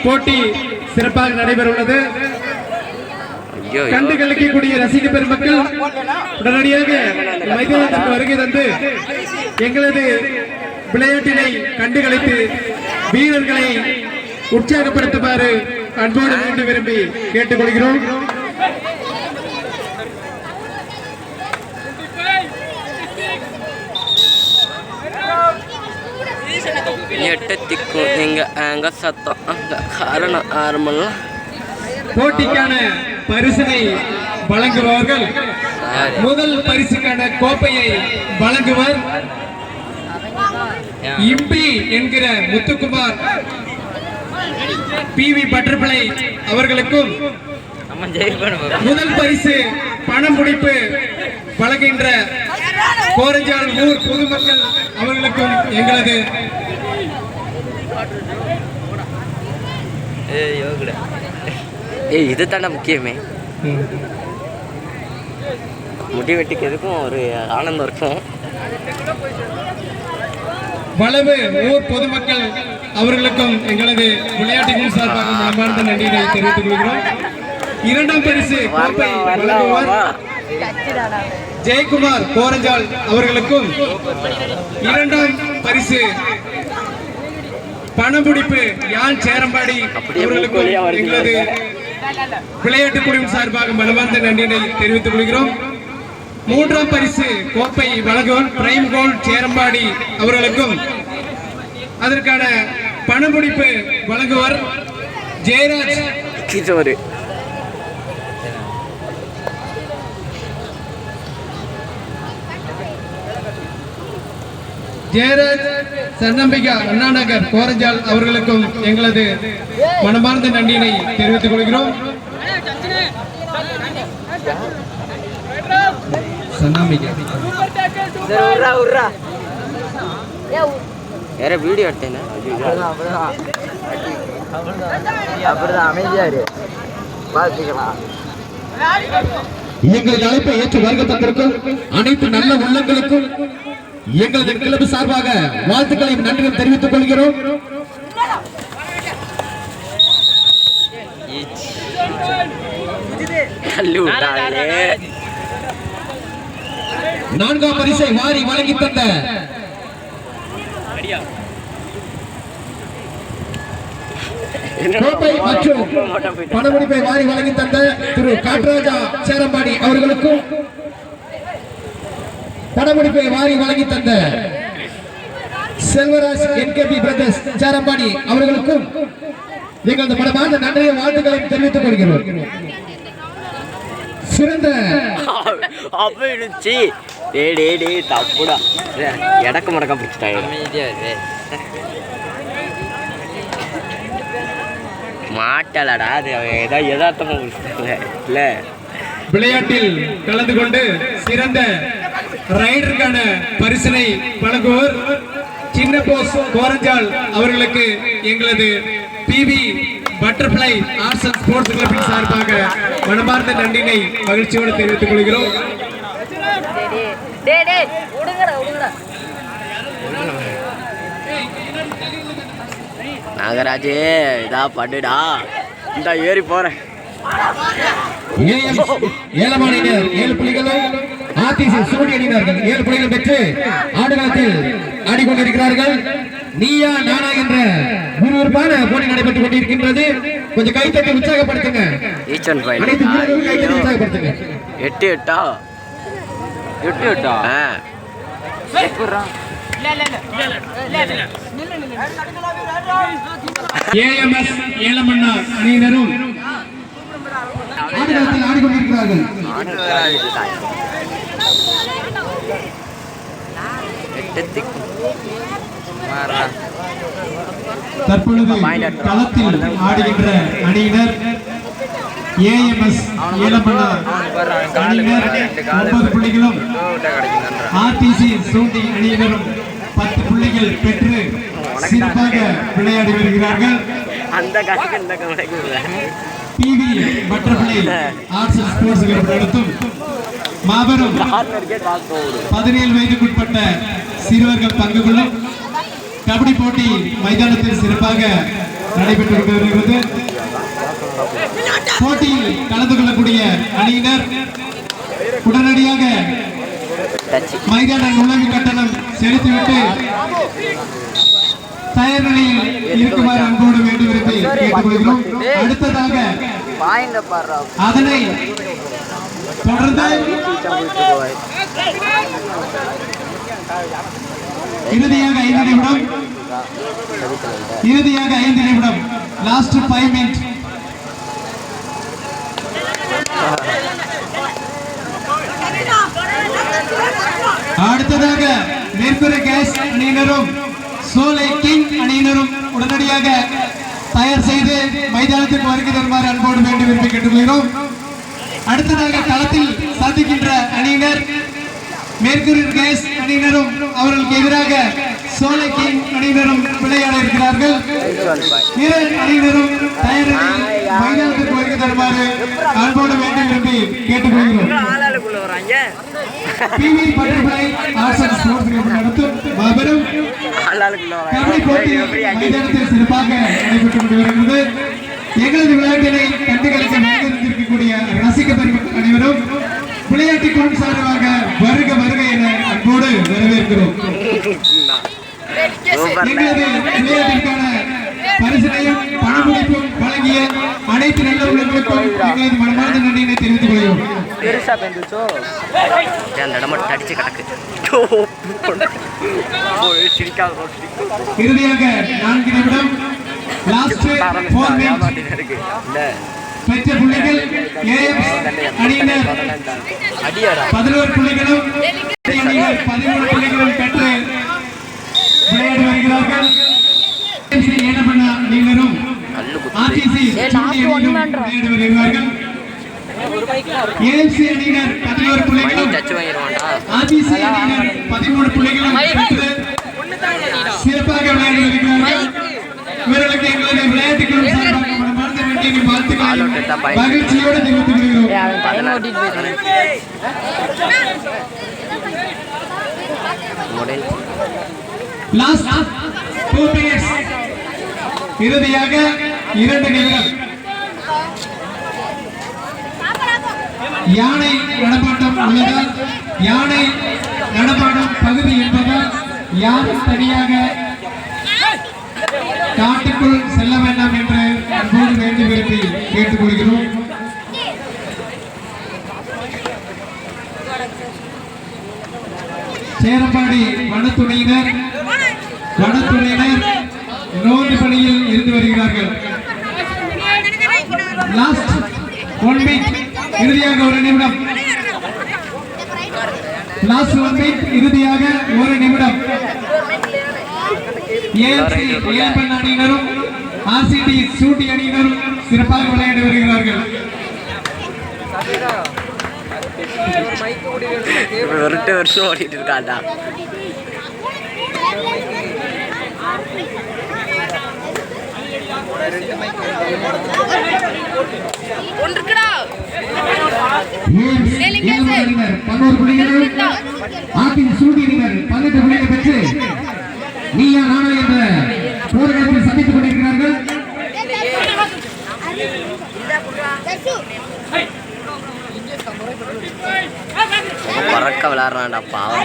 போட்டி சிறப்பாக நடைபெற உள்ளது. கண்டு கழிக்கக்கூடிய ரசிக பெருமக்கள் உடனடியாக மைதானத்திற்கு வருகை தந்து எங்களது விளையாட்டினை கண்டுகளித்து வீரர்களை உற்சாகப்படுத்துமாறு அன்போடு வேண்டி விரும்பி கேட்டுக்கொள்கிறோம். போட்டிக்கான பரிசினை வழங்குபவர்கள் முதல் பரிசுக்கான கோப்பையை வழங்குவர் இம்பி என்கிற முத்துக்குமார் பிவி பட்டர்ஃப்ளை அவர்களுக்கும், முதல் பரிசு பணம் முடிப்பு வழங்குகின்ற கோரஞ்சால் ஊர் பொதுமக்கள் அவர்களுக்கும் எங்களது இது தானே முக்கியமே. முடி வெட்டிக்கு எதுக்கும் ஒரு ஆனந்தம் இருக்கும். வளவு ஊர் பொதுமக்கள் அவர்களுக்கும் எங்களது விளையாட்டுகள் சார்பாக மனமார்ந்த நன்றியை தெரிவித்துக் கொள்கிறோம். இரண்டாம் பரிசு கோப்பை வழங்குவார் ஜெயக்குமார் கோரஞ்சால் அவர்களுக்கும், இரண்டாம் பரிசு பணமுடிப்பு யாழ் சேரம்பாடி அவர்களுக்கும் எங்களது விளையாட்டு குழுவின் சார்பாக மனமார்ந்த நன்றியை தெரிவித்துக் கொள்கிறோம். மூன்றாம் பரிசு கோப்பை வழங்குவோர் பிரைம் கோல் சேரம்பாடி அவர்களுக்கும், அதற்கான பணமுடிப்பு வழங்குவர் ஜெயராஜ் ஜெயராஜ் சன்னம்பிகா அண்ணா நகர் கோரஞ்சால் அவர்களுக்கும் எங்களது மனமார்ந்த நன்றியினை தெரிவித்துக் கொள்கிறோம். வீடியோ எடுத்தேன் எங்களது அழைப்பை ஏற்று வருகை தந்திருக்கும் அனைத்து நல்ல உள்ளங்களுக்கும் எங்களது கிளப் சார்பாக வாழ்த்துக்களையும் நன்றியும் தெரிவித்துக் கொள்கிறோம். நான்காம் பரிசை வாரி வழங்கி தந்த கோப்பை மற்றும் பணமுடிப்பை வாரி வழங்கி தந்த திரு காட்ராஜா சேரம்பாடி அவர்களுக்கும், பணமுடிப்பை வாரி வழங்கி தந்த செல்வராஜ் என்கேபி பிரதர்ஸ் சேரம்பாடி அவர்களுக்கும் எங்களது மனமார்ந்த நன்றியை வாழ்த்துக்களையும் தெரிவித்துக் கொள்கிறோம். சிறந்த தப்புடா எடக்கு மடக்கம் பிடிச்சிட்டாங்க. மாட்டலடா அது ஏதோ யதார்த்தமா பிடிச்சிட்டாங்க. இல்ல விளையாட்டில் கலந்து கொண்டு சிறந்த ரைடருக்கான பரிசினை வழங்குவோர் சின்ன போஸ் கோரஞ்சால் அவர்களுக்கு எங்களது PV butterfly arts and sports கிளப்பின் சார்பாக மனமார்ந்த நன்றினை மகிழ்ச்சியோடு தெரிவித்துக் கொள்கிறோம். நாகராஜே இதா பண்ணுடா, இந்த ஏறி போறேன். ஏலமானினர் 7 புள்ளிகளும் ஆர்டிசி சூடி அணியினர்கள் 7 புள்ளிகள் பெற்று ஆடுகளத்தில் ஆடிக்கொண்டிருக்கிறார்கள். நீயா நானா என்ற விறுவிறுப்பான போட்டி நடைபெற்றுக் கொண்டிருக்கின்றது. கொஞ்சம் கைத்தட்டி உற்சாகப்படுத்துங்க. அனைத்து வீரர்களும் கைத்தட்டி உற்சாகப்படுத்துங்க. 8-8 ஏஎம்எஸ் ஏலமன்னா அணியினரும் ஆடுகளத்தில் ஆடிக்கொண்டிருக்கிறார்கள். தற்பொழுது களத்தில் ஆடுகின்ற அணியினர் ஏஎம்எஸ் ஏலமன்னா அணியினர் 9 புள்ளிகளும் ஆர்டிசி சூண்டி அணியினரும் 10 புள்ளிகள் பெற்று சிறப்பாக விளையாடி வருகிறார்கள். P V butterfly arts and sports club நடத்தும் மாபெரும் 17 வயதுக்குட்பட்ட சிறுவர்கள் பங்கு கொள்ளும் கபடி போட்டி மைதானத்தில் சிறப்பாக நடைபெற்று கொண்டு வருகிறது. போட்டியில் கலந்து கொள்ளக்கூடிய அணியினர் உடனடியாக மைதான நுழைவு கட்டணம் செலுத்திவிட்டு தயார் நிலையில் இருக்குமாறு அன்போடு வேண்டும் என்று கேட்டுக்கொள்கிறோம். அடுத்ததாக அதனை தொடர்ந்து இறுதியாக 5 நிமிடம் லாஸ்ட் 5 மினிட். அடுத்ததாக மேற்கூரை கேஸ் அணியினரும் சோலை கிங் அணியினரும் உடனடியாக தயார் செய்து மைதானத்துக்கு வருகை தருமாறு அன்போடு வேண்டி விரும்பி கேட்டுக்கொள்கிறோம். அடுத்ததாக களத்தில் சந்திக்கின்ற அணியினர் மேற்கூரை கேஸ் அணியினரும் அவர்களுக்கு எதிராக சோலை கிங் அணியினரும் விளையாட இருக்கிறார்கள். இரு அணியினரும் தயார் மைதானத்துக்கு வருகை தருமாறு அன்போடு வேண்டி விரும்பி கேட்டுக்கொள்கிறோம். P V butterfly arts and sports club நடத்தும் மாபெரும் கபடி போட்டி மைதானத்தில் சிறப்பாக நடைபெற்று கொண்டு வருகிறது. எங்களது விளையாட்டினை கண்டுகளிக்க இருக்கக்கூடிய ரசிக பெருமக்கள் அனைவரும் விளையாட்டு குழு சார்பாக வருக வருக என அன்போடு வரவேற்கிறோம். எங்களது விளையாட்டிற்கான பரிசனையும் பணமுடிப்பும் வழங்கிய அனைத்து நல்ல உள்ளங்களுக்கும் எங்களது மனமார்ந்த நன்றியினை தெரிவித்துக் கொள்கிறோம். இறுதியாக 4 நிமிடம் லாஸ்ட் 4 மினிட் பெற்ற புள்ளிகள் ஏஎம்ஸ் அணியினர் 11 புள்ளிகளும் அணியினர் 13 புள்ளிகளும் பெற்று விளையாடி வருகிறார்கள். ஏனப்பண்ண அணியினரும் ஆர்டிசி விளையாடி வருகிறார்கள். ஏஎம்சி அணியினர் 11 புள்ளிகளும் ஆர்டிசி அணியினர் 13 புள்ளிகளும் பெற்று சிறப்பாக விளையாடி வருகிறார்கள். இவர்களுக்கு எங்களுடைய விளையாட்டு குழு சார்பாக மனமார்ந்த நன்றியை வாழ்த்துக்களை மகிழ்ச்சியோடு தெரிவித்துக் கொள்கிறோம். Last 2 minutes. இறுதியாக 2 நிமிடம். யானை நடமாட்டம் உள்ளதால் யானை நடமாடும் பகுதி என்பதால் யாரும் தனியாக காட்டுக்குள் செல்ல வேண்டாம் என்று அன்போடு வேண்டி விரும்பி கேட்டுக்கொள்கிறோம். சேரப்பாடி வனத்துறையினர் ரோந்து பணியில் இருந்து வருகிறார்கள். Last 1 minute. இறுதியாக 1 நிமிடம். Last 1 minute. இறுதியாக 1 நிமிடம். ஏஎம்சி ஏஎம்பன் அணியினரும் ஆர்சிடி சூட்டி அணியினரும் சிறப்பாக விளையாடி வருகிறார்கள். ஒரு வருஷம் ஓடிட்டு இருக்காண்டா. பெற்று நீயா நானா என்ற போராட்டத்தில் சந்தித்துக் கொண்டிருக்கிறார்கள். பறக்க விளையாடுறான்டா பாவம்.